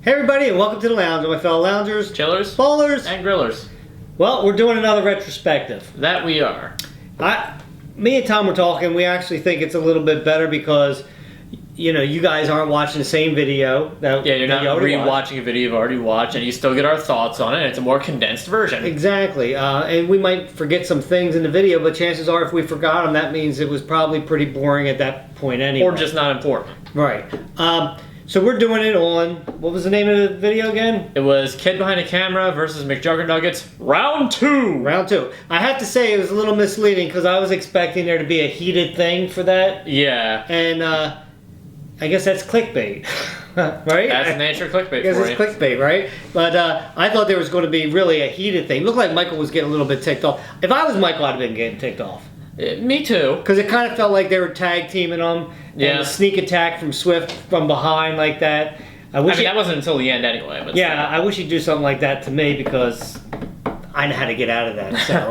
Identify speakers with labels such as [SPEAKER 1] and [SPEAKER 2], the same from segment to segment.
[SPEAKER 1] Hey everybody, and welcome to the lounge, my fellow loungers,
[SPEAKER 2] chillers,
[SPEAKER 1] ballers,
[SPEAKER 2] and grillers.
[SPEAKER 1] Well, we're doing another retrospective.
[SPEAKER 2] That we are.
[SPEAKER 1] Me and Tom were talking. We actually think it's a little bit better because, you know, you guys aren't watching the same video.
[SPEAKER 2] You're not re-watching a video you've already watched, and you still get our thoughts on it. And it's a more condensed version.
[SPEAKER 1] Exactly, and we might forget some things in the video, but chances are, if we forgot them, that means it was probably pretty boring at that point anyway.
[SPEAKER 2] Or just not important.
[SPEAKER 1] Right. So we're doing it on, what was the name of the video again?
[SPEAKER 2] It was KidBehindACamera versus McJuggerNuggets, round 2.
[SPEAKER 1] Round 2. I have to say it was a little misleading because I was expecting there to be a heated thing for that.
[SPEAKER 2] Yeah.
[SPEAKER 1] And I guess that's clickbait, right?
[SPEAKER 2] That's the nature of clickbait for you.
[SPEAKER 1] I guess it's clickbait, right? But I thought there was going to be really a heated thing. It looked like Michael was getting a little bit ticked off. If I was Michael, I'd have been getting ticked off.
[SPEAKER 2] Me too.
[SPEAKER 1] Because it kind of felt like they were tag teaming them.
[SPEAKER 2] Yeah.
[SPEAKER 1] And the sneak attack from Swift from behind like that.
[SPEAKER 2] I mean, that wasn't until the end anyway. But
[SPEAKER 1] yeah, I wish he'd do something like that to me because I know how to get out of that. So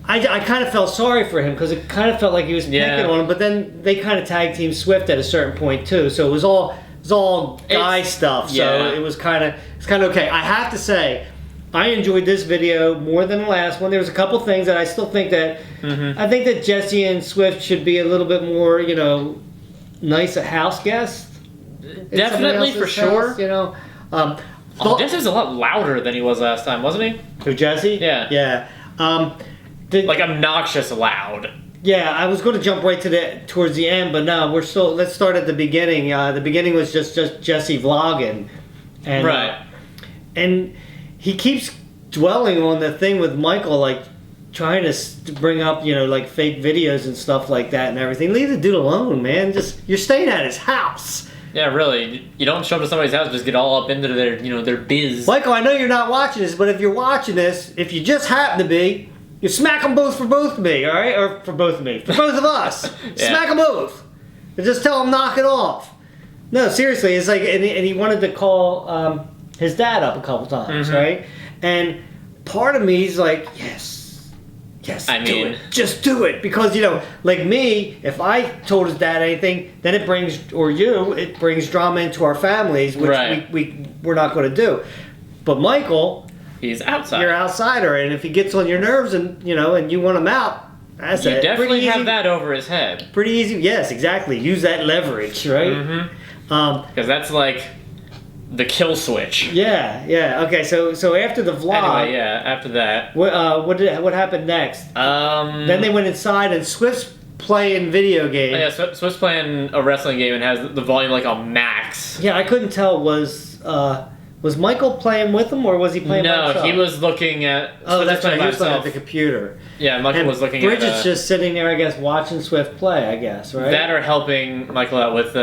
[SPEAKER 1] I kind of felt sorry for him because it kind of felt like he was picking on him. But then they kind of tag teamed Swift at a certain point too. So it was all guy stuff. So it was kind of okay. I have to say, I enjoyed this video more than the last one. There was a couple things that I still think that I think that Jesse and Swift should be a little bit more, you know, nice a house guest.
[SPEAKER 2] Definitely, for sure.
[SPEAKER 1] House, you know,
[SPEAKER 2] Jesse's a lot louder than he was last time, wasn't he?
[SPEAKER 1] Who, Jesse?
[SPEAKER 2] Yeah.
[SPEAKER 1] Yeah.
[SPEAKER 2] Like obnoxious loud.
[SPEAKER 1] Yeah, I was going to jump right to towards the end, but no, we're still. Let's start at the beginning. The beginning was just Jesse vlogging, and
[SPEAKER 2] right,
[SPEAKER 1] and he keeps dwelling on the thing with Michael, like trying to bring up, you know, like fake videos and stuff like that and everything. Leave the dude alone, man. Just you're staying at his house.
[SPEAKER 2] Yeah, really. You don't show up to somebody's house, just get all up into their, you know, their biz.
[SPEAKER 1] Michael, I know you're not watching this, but if you're watching this, if you just happen to be, you smack them both for both of me, all right? Or for both of me, for both of us.
[SPEAKER 2] Yeah.
[SPEAKER 1] Smack them both, and just tell them knock it off. No, seriously, it's like, and he wanted to call his dad up a couple times, right? And part of me is like, yes, do it. Just do it. Because, you know, like me, if I told his dad anything, then it brings drama into our families, which we're not going to do. But Michael,
[SPEAKER 2] he's outside.
[SPEAKER 1] You're an outsider, and if he gets on your nerves and, you know, and you want him out, that's it.
[SPEAKER 2] You definitely have that over his head.
[SPEAKER 1] Pretty easy. Yes, exactly. Use that leverage, right?
[SPEAKER 2] Because that's like the kill switch.
[SPEAKER 1] Yeah. Okay, so after the vlog.
[SPEAKER 2] Anyway, after that.
[SPEAKER 1] What happened next? Then they went inside and Swift's playing video game.
[SPEAKER 2] Yeah, Swift's playing a wrestling game and has the volume like on max.
[SPEAKER 1] Yeah, I couldn't tell. Was Michael playing with him or was he playing by himself?
[SPEAKER 2] No, he was looking at.
[SPEAKER 1] Oh, that's right. He was looking at the computer.
[SPEAKER 2] Yeah, Michael was looking
[SPEAKER 1] Bridget's
[SPEAKER 2] at.
[SPEAKER 1] Bridget's just sitting there, I guess, watching Swift play. I guess, right?
[SPEAKER 2] That or helping Michael out with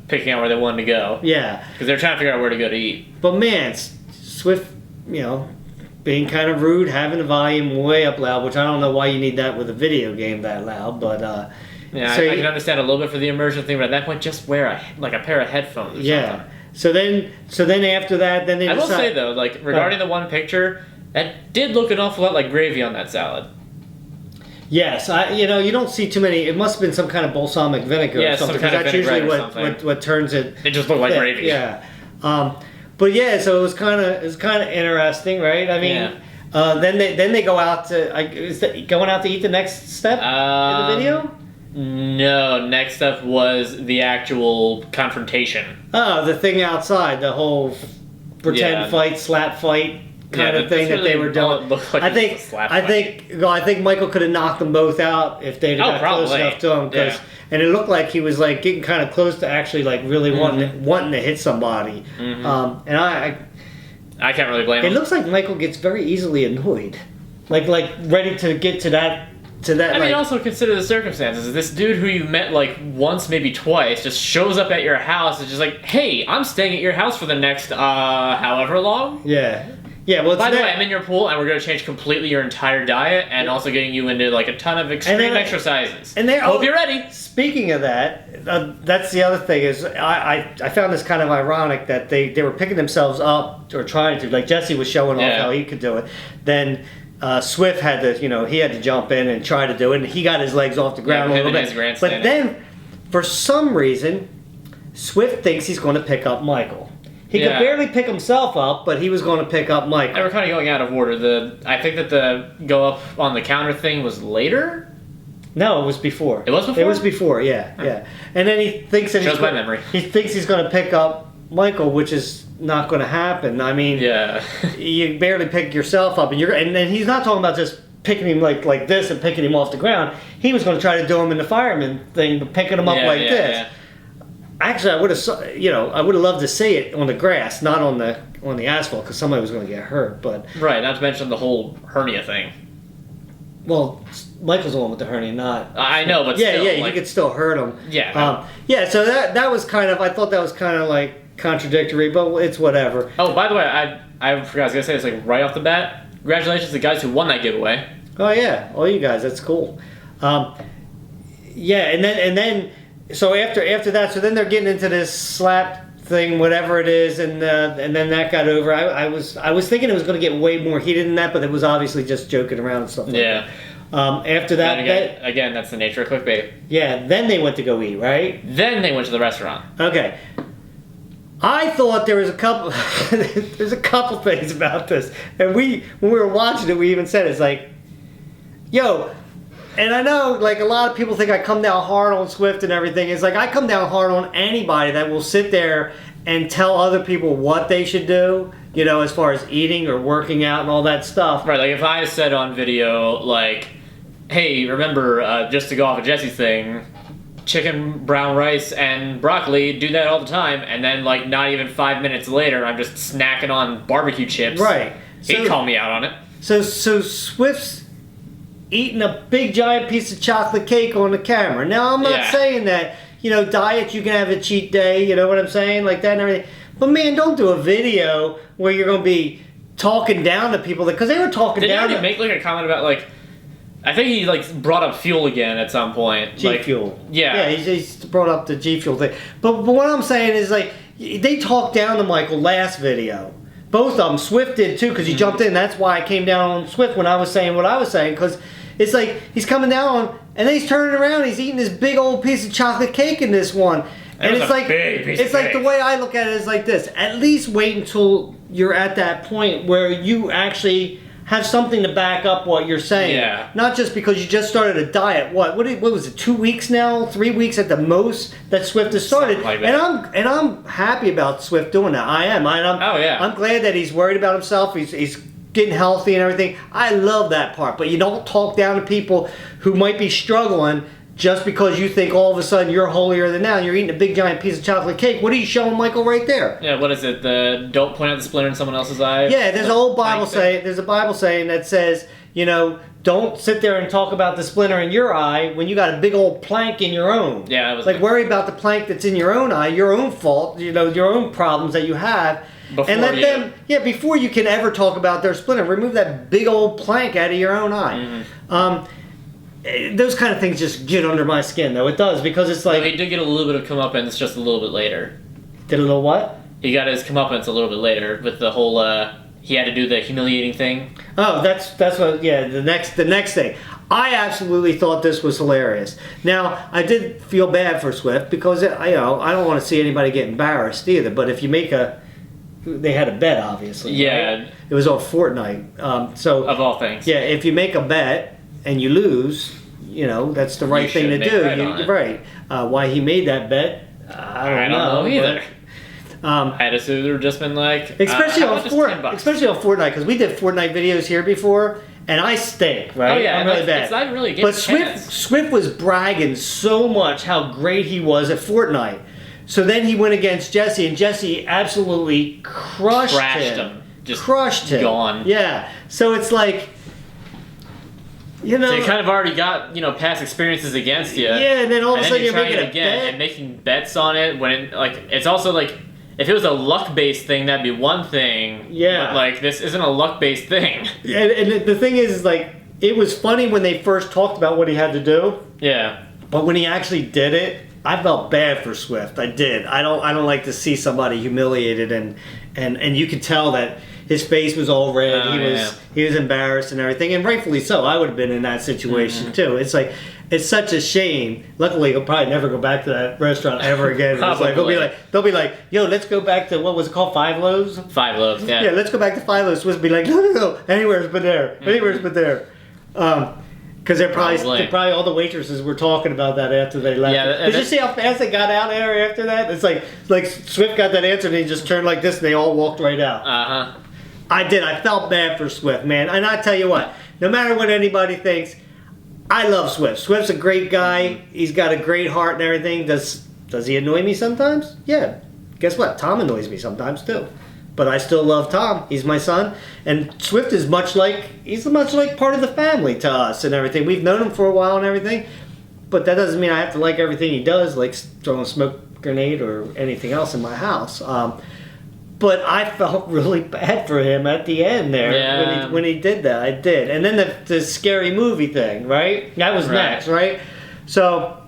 [SPEAKER 2] picking out where they wanted to go.
[SPEAKER 1] Yeah,
[SPEAKER 2] because they're trying to figure out where to go to eat.
[SPEAKER 1] But man, Swift, you know, being kind of rude, having the volume way up loud, which I don't know why you need that with a video game that loud, but
[SPEAKER 2] yeah, so I can understand a little bit for the immersion thing, but at that point, just wear a pair of headphones. Or something. So then after that, then they I will say though, like regarding the one picture, that did look an awful lot like gravy on that salad.
[SPEAKER 1] Yes, you know, you don't see too many. It must have been some kind of balsamic vinegar or something.
[SPEAKER 2] Some kind of
[SPEAKER 1] that's usually
[SPEAKER 2] what
[SPEAKER 1] what turns it.
[SPEAKER 2] It just looked like gravy.
[SPEAKER 1] Yeah, but yeah, so it was kind of interesting, right? I mean, then they go out to going out to eat the next step in the video.
[SPEAKER 2] No, next up was the actual confrontation.
[SPEAKER 1] Oh, the thing outside, the whole pretend fight, slap fight kind of thing that they were doing.
[SPEAKER 2] Like
[SPEAKER 1] I think Michael could have knocked them both out if they'd got close enough to him. And it looked like he was like getting kind of close to actually like really wanting to hit somebody. And I
[SPEAKER 2] can't really blame him.
[SPEAKER 1] It looks like Michael gets very easily annoyed, like ready to get to that. I
[SPEAKER 2] mean, also consider the circumstances. This dude who you met like once, maybe twice, just shows up at your house. It's just like, hey, I'm staying at your house for the next however long.
[SPEAKER 1] Yeah. Well,
[SPEAKER 2] by the way, I'm in your pool, and we're going to change completely your entire diet, and also getting you into like a ton of extreme exercises. And hope you're ready.
[SPEAKER 1] Speaking of that, that's the other thing is I found this kind of ironic that they were picking themselves up or trying to, like Jesse was showing off how he could do it. Then Swift had to, you know, he had to jump in and try to do it, and he got his legs off the ground a little bit.
[SPEAKER 2] But
[SPEAKER 1] then, for some reason, Swift thinks he's going to pick up Michael. He could barely pick himself up, but he was going to pick up Michael.
[SPEAKER 2] They were kind of going out of order. I think that the go up on the counter thing was later.
[SPEAKER 1] No, it was before.
[SPEAKER 2] It was before?
[SPEAKER 1] It was before, yeah. And then he thinks that
[SPEAKER 2] shows my memory.
[SPEAKER 1] He thinks he's going to pick up Michael, which is not going to happen. I mean, you barely pick yourself up, and then he's not talking about just picking him like this and picking him off the ground. He was going to try to do him in the fireman thing, but picking him up this. Yeah. Actually, I would have loved to see it on the grass, not on the asphalt, because somebody was going to get hurt. But
[SPEAKER 2] right, not to mention the whole hernia thing.
[SPEAKER 1] Well, Michael's the one with the hernia, not.
[SPEAKER 2] I know, but still,
[SPEAKER 1] you could still hurt him.
[SPEAKER 2] Yeah.
[SPEAKER 1] So that was kind of. I thought that was kind of like contradictory, but it's whatever.
[SPEAKER 2] Oh, by the way, I forgot. I was gonna say this like right off the bat. Congratulations to the guys who won that giveaway.
[SPEAKER 1] Oh yeah, all you guys. That's cool. And then. So after that, so then they're getting into this slap thing, whatever it is, and then that got over. I was thinking it was going to get way more heated than that, but it was obviously just joking around and stuff like that. After that,
[SPEAKER 2] again, that's the nature of clickbait.
[SPEAKER 1] Yeah. Then they went to go eat, right?
[SPEAKER 2] Then they went to the restaurant.
[SPEAKER 1] Okay. I thought there was a couple. There's a couple things about this, and when we were watching it, we even said it's like, yo. And I know, like, a lot of people think I come down hard on Swift and everything. It's like I come down hard on anybody that will sit there and tell other people what they should do, as far as eating or working out and all that stuff.
[SPEAKER 2] Right, like if I said on video, like, hey, remember, just to go off of Jesse's thing, chicken, brown rice, and broccoli, do that all the time, and then, like, not even 5 minutes later, I'm just snacking on barbecue chips.
[SPEAKER 1] Right.
[SPEAKER 2] He'd call me out on it.
[SPEAKER 1] So Swift's eating a big giant piece of chocolate cake on the camera. Now, I'm not saying that, diet, you can have a cheat day, you know what I'm saying, like that and everything. But man, don't do a video where you're going to be talking down to people, because they were talking down.
[SPEAKER 2] Did he make like a comment about like, I think he like brought up fuel again at some point.
[SPEAKER 1] G Fuel.
[SPEAKER 2] Yeah.
[SPEAKER 1] Yeah, he's brought up the G Fuel thing. But what I'm saying is like, they talked down to Michael last video. Both of them. Swift did too, because he jumped in. That's why I came down on Swift when I was saying what I was saying, because it's like he's coming down and then he's turning around. He's eating this big old piece of chocolate cake in this one, and it's like the way I look at it is like this. At least wait until you're at that point where you actually have something to back up what you're saying.
[SPEAKER 2] Yeah.
[SPEAKER 1] Not just because you just started a diet. What was it? 2 weeks now? 3 weeks at the most that Swift has started.
[SPEAKER 2] Like that.
[SPEAKER 1] And I'm happy about Swift doing that. I am. I'm glad that he's worried about himself. He's getting healthy and everything. I love that part. But you don't talk down to people who might be struggling just because you think all of a sudden you're holier than thou and you're eating a big giant piece of chocolate cake. What are you showing Michael right there?
[SPEAKER 2] Yeah, what is it? The don't point out the splinter in someone else's eye?
[SPEAKER 1] Yeah, there's an old Bible saying, there's a Bible saying that says, don't sit there and talk about the splinter in your eye when you got a big old plank in your own.
[SPEAKER 2] Yeah, that was
[SPEAKER 1] like worry about the plank that's in your own eye, your own fault, your own problems that you have. Before you can ever talk about their splinter, remove that big old plank out of your own eye. Mm-hmm. Those kind of things just get under my skin, though. It does, because it's like...
[SPEAKER 2] Well, he did get a little bit of comeuppance just a little bit later.
[SPEAKER 1] Did a little what?
[SPEAKER 2] He got his comeuppance a little bit later with the whole, he had to do the humiliating thing.
[SPEAKER 1] Oh, that's what, the next thing. I absolutely thought this was hilarious. Now, I did feel bad for Swift, because, I don't want to see anybody get embarrassed either, but if you make they had a bet, obviously.
[SPEAKER 2] Yeah.
[SPEAKER 1] Right? It was on Fortnite. Of
[SPEAKER 2] all things.
[SPEAKER 1] Yeah, if you make a bet and you lose, that's the right thing to do. Right. Why he made that bet, I don't know
[SPEAKER 2] either. I'd assume they've just been like...
[SPEAKER 1] Especially on Fortnite, because we did Fortnite videos here before, and I stink, right?
[SPEAKER 2] Oh, yeah.
[SPEAKER 1] I'm really bad.
[SPEAKER 2] It's not really a game.
[SPEAKER 1] But Swift was bragging so much how great he was at Fortnite. So then he went against Jesse, and Jesse absolutely crushed him.
[SPEAKER 2] Just
[SPEAKER 1] crushed him.
[SPEAKER 2] Gone.
[SPEAKER 1] Yeah. So it's like,
[SPEAKER 2] So you kind of already got, past experiences against you.
[SPEAKER 1] Yeah, and then all of a sudden you're making a bet.
[SPEAKER 2] And making bets on it when, it's also like, if it was a luck-based thing, that'd be one thing.
[SPEAKER 1] Yeah.
[SPEAKER 2] But, this isn't a luck-based thing.
[SPEAKER 1] And the thing is, it was funny when they first talked about what he had to do.
[SPEAKER 2] Yeah.
[SPEAKER 1] But when he actually did it, I felt bad for Swift. I did. I don't like to see somebody humiliated, and you could tell that his face was all red. He was embarrassed and everything, and rightfully so. I would have been in that situation too. It's like, it's such a shame. Luckily, he'll probably never go back to that restaurant ever again. It's like, they'll be like, yo, let's go back to, what was it called, Five Loaves?
[SPEAKER 2] Five Loaves, yeah.
[SPEAKER 1] Yeah, let's go back to Five Loaves. Swiss will be like, no, anywhere's but there. Anywhere's but there. Because they're probably all the waitresses were talking about that after they left. Yeah, did you see how fast they got out there after that? It's like Swift got that answer and he just turned like this and they all walked right out. I did. I felt bad for Swift, man. And I tell you what, no matter what anybody thinks, I love Swift. Swift's a great guy. He's got a great heart and everything. Does he annoy me sometimes? Yeah. Guess what? Tom annoys me sometimes too. But I still love Tom. He's my son. And Swift is much like part of the family to us and everything. We've known him for a while and everything. But that doesn't mean I have to like everything he does, like throwing a smoke grenade or anything else in my house. But I felt really bad for him at the end there when he did that. I did. And then the scary movie thing, right? That was next, right? So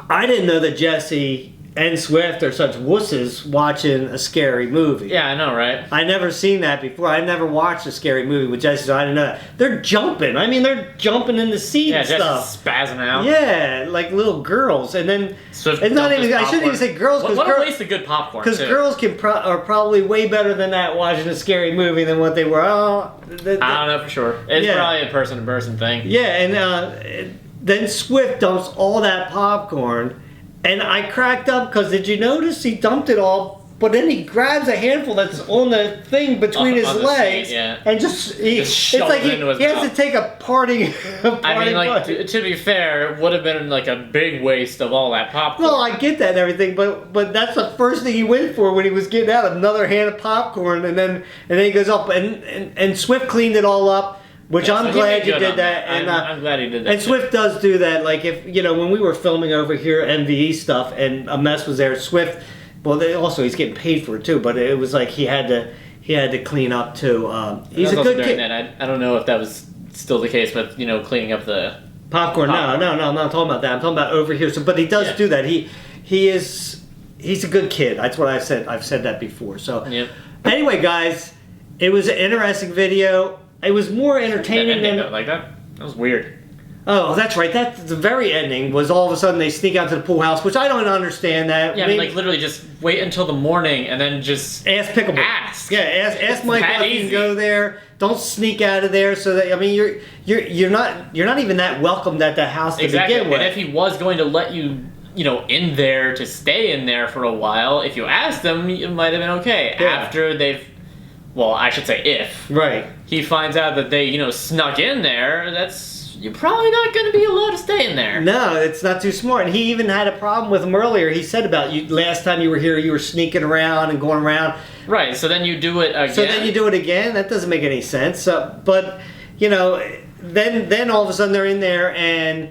[SPEAKER 1] I didn't know that Jesse and Swift are such wusses watching a scary movie.
[SPEAKER 2] Yeah, I know, right?
[SPEAKER 1] I never seen that before. I never watched a scary movie with Jesse, so I didn't know that. They're jumping. I mean, they're jumping in the seat and stuff.
[SPEAKER 2] Jesse's spazzing out.
[SPEAKER 1] Yeah, like little girls. And then
[SPEAKER 2] Swift
[SPEAKER 1] it's not even. I shouldn't even say girls.
[SPEAKER 2] What a waste of good popcorn.
[SPEAKER 1] Because girls are probably way better than that watching a scary movie than what they were.
[SPEAKER 2] I don't know for sure. It's probably a person-to-person thing.
[SPEAKER 1] Yeah, and then Swift dumps all that popcorn. And I cracked up because did you notice he dumped it all, but then he grabs a handful that's on the thing between his legs and it's like he has to take a parting.
[SPEAKER 2] I mean, like to be fair, it would have been like a big waste of all that popcorn.
[SPEAKER 1] No, I get that and everything, but that's the first thing he went for when he was getting out, another hand of popcorn, and then he goes up and Swift cleaned it all up. Which I'm glad you did that, and
[SPEAKER 2] I'm glad he did that.
[SPEAKER 1] And Swift does do that. Like if when we were filming over here MVE stuff, and a mess was there, Swift. Well, he's getting paid for it too, but it was like he had to clean up too. He's a good kid.
[SPEAKER 2] I don't know if that was still the case, but cleaning up the
[SPEAKER 1] popcorn. No, I'm not talking about that. I'm talking about over here. So, but he does do that. He's a good kid. That's what I've said. I've said that before. So anyway, guys, it was an interesting video. It was more entertaining than
[SPEAKER 2] like that. That was weird.
[SPEAKER 1] Oh, that's right. That's the very ending. Was all of a sudden they sneak out to the pool house, which I don't understand that.
[SPEAKER 2] Yeah, I mean, like literally just wait until the morning and then just
[SPEAKER 1] ask Pickleball.
[SPEAKER 2] Yeah,
[SPEAKER 1] ask Mike if he can go there. Don't sneak out of there. So that you're not even that welcomed at the house to begin with.
[SPEAKER 2] And if he was going to let you in there to stay in there for a while, if you asked him, it might have been okay. Yeah. After they've. Well, I should say if.
[SPEAKER 1] Right. He
[SPEAKER 2] finds out that they, snuck in there, you're probably not going to be allowed to stay in there.
[SPEAKER 1] No, it's not too smart. And he even had a problem with him earlier. He said about you, last time you were here, you were sneaking around and going around.
[SPEAKER 2] Right, so then you do it again.
[SPEAKER 1] That doesn't make any sense. But, then all of a sudden they're in there and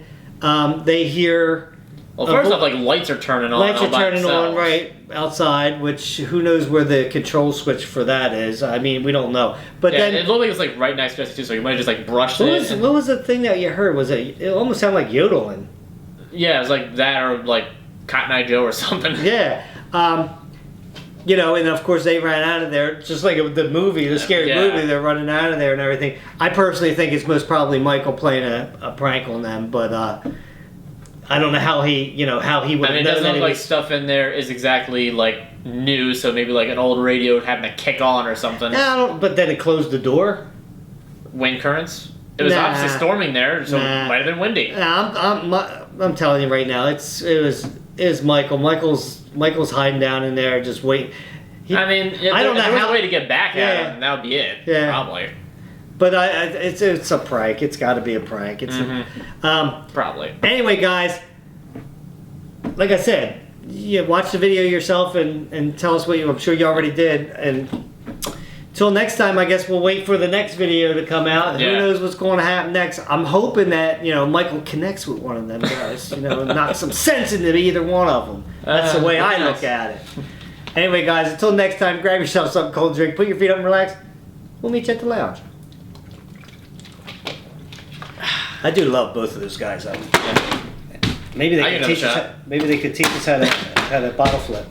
[SPEAKER 1] they hear...
[SPEAKER 2] Well, first off, lights are turning on.
[SPEAKER 1] Lights are turning on right outside, which who knows where the control switch for that is. I mean, we don't know. But then
[SPEAKER 2] it looked like it was right next to Jesse too, so you might have just brushed it.
[SPEAKER 1] What was the thing that you heard? It almost sounded like yodeling.
[SPEAKER 2] Yeah, it was like that or like Cotton Eye Joe or something.
[SPEAKER 1] Yeah. And of course they ran out of there, just like the movie, the scary movie. They're running out of there and everything. I personally think it's most probably Michael playing a prank on them, but. I don't know how he would have known.
[SPEAKER 2] It doesn't look like stuff in there is exactly new, so maybe an old radio having to kick on or something.
[SPEAKER 1] Yeah, but then it closed the door.
[SPEAKER 2] Wind currents. It was obviously storming there, so it might have been windy.
[SPEAKER 1] I'm telling you right now, it was Michael. Michael's hiding down in there, just waiting.
[SPEAKER 2] I don't know how way to get back at him. That would be it. Yeah, probably.
[SPEAKER 1] But it's a prank. It's got to be a prank. It's
[SPEAKER 2] probably.
[SPEAKER 1] Anyway, guys, like I said, watch the video yourself and tell us what I'm sure you already did. And until next time, I guess we'll wait for the next video to come out. Yeah. Who knows what's going to happen next? I'm hoping that Michael connects with one of them guys. And knock some sense into either one of them. That's the way I look at it. Anyway, guys, until next time, grab yourself something cold to drink, put your feet up and relax. We'll meet you at the lounge. I do love both of those guys. Maybe they could teach us. Maybe they could teach us how to bottle flip.